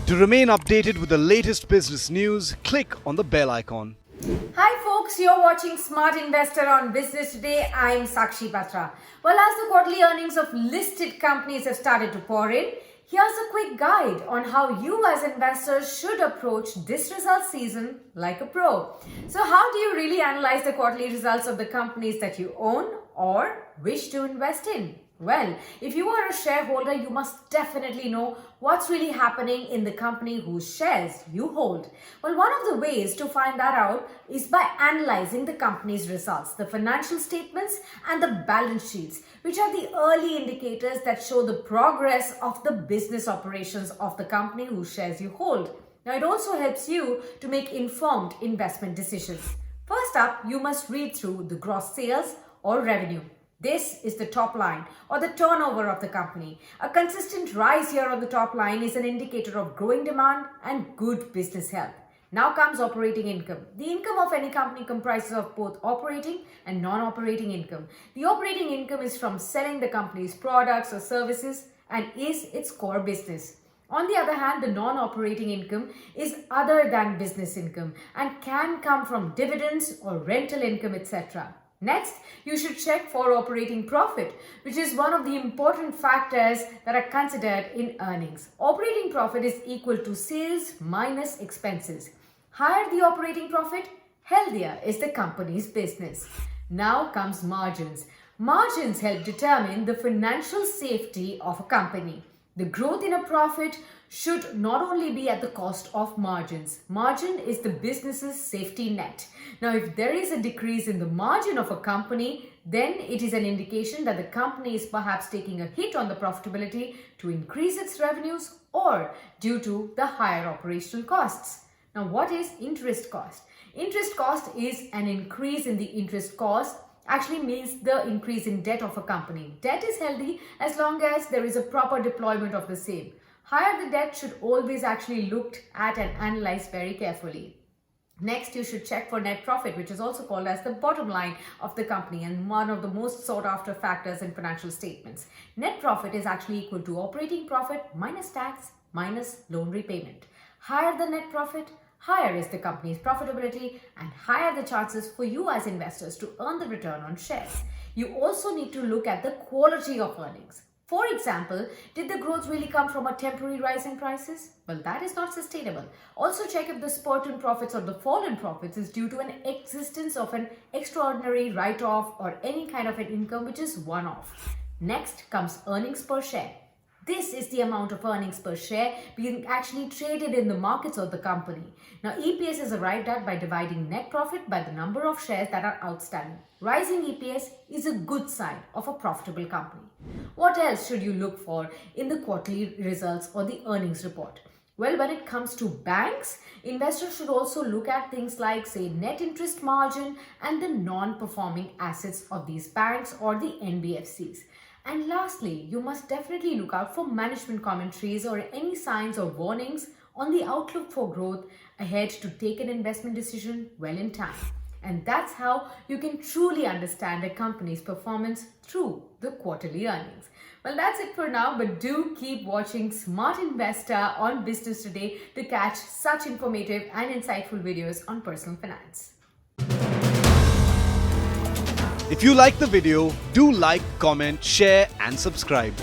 To remain updated with the latest business news, click on the bell icon. Hi folks, you're watching Smart Investor on Business Today. I'm Sakshi Batra. Well, as the quarterly earnings of listed companies have started to pour in, here's a quick guide on how you as investors should approach this result season like a pro. So how do you really analyze the quarterly results of the companies that you own or wish to invest in? Well, if you are a shareholder, you must definitely know what's really happening in the company whose shares you hold. Well, one of the ways to find that out is by analyzing the company's results, the financial statements and the balance sheets, which are the early indicators that show the progress of the business operations of the company whose shares you hold. Now, it also helps you to make informed investment decisions. First up, you must read through the gross sales or revenue. This is the top line or the turnover of the company. A consistent rise here on the top line is an indicator of growing demand and good business health. Now comes operating income. The income of any company comprises of both operating and non-operating income. The operating income is from selling the company's products or services and is its core business. On the other hand, the non-operating income is other than business income and can come from dividends or rental income, etc. Next, you should check for operating profit, which is one of the important factors that are considered in earnings. Operating profit is equal to sales minus expenses. Higher the operating profit, healthier is the company's business. Now comes margins. Margins help determine the financial safety of a company. The growth in a profit should not only be at the cost of margins. Margin is the business's safety net. Now, if there is a decrease in the margin of a company, then it is an indication that the company is perhaps taking a hit on the profitability to increase its revenues or due to the higher operational costs. Now, what is interest cost? Interest cost is an increase in the interest cost. Actually means the increase in debt of a company. Debt is healthy as long as there is a proper deployment of the same. Higher the debt should always actually looked at and analyzed very carefully. Next, you should check for net profit, which is also called as the bottom line of the company and one of the most sought after factors in financial statements. Net profit is actually equal to operating profit minus tax minus loan repayment. Higher the net profit, higher is the company's profitability and higher the chances for you as investors to earn the return on shares. You also need to look at the quality of earnings. For example, did the growth really come from a temporary rise in prices? Well, that is not sustainable. Also check if the spurt in profits or the fall in profits is due to an existence of an extraordinary write-off or any kind of an income which is one-off. Next comes earnings per share. This is the amount of earnings per share being actually traded in the markets of the company. Now, EPS is arrived at by dividing net profit by the number of shares that are outstanding. Rising EPS is a good sign of a profitable company. What else should you look for in the quarterly results or the earnings report? Well, when it comes to banks, investors should also look at things like, say, net interest margin and the non-performing assets of these banks or the NBFCs. And lastly, you must definitely look out for management commentaries or any signs or warnings on the outlook for growth ahead to take an investment decision well in time. And that's how you can truly understand a company's performance through the quarterly earnings. Well, that's it for now, but do keep watching Smart Investor on Business Today to catch such informative and insightful videos on personal finance. If you like the video, do like, comment, share and subscribe.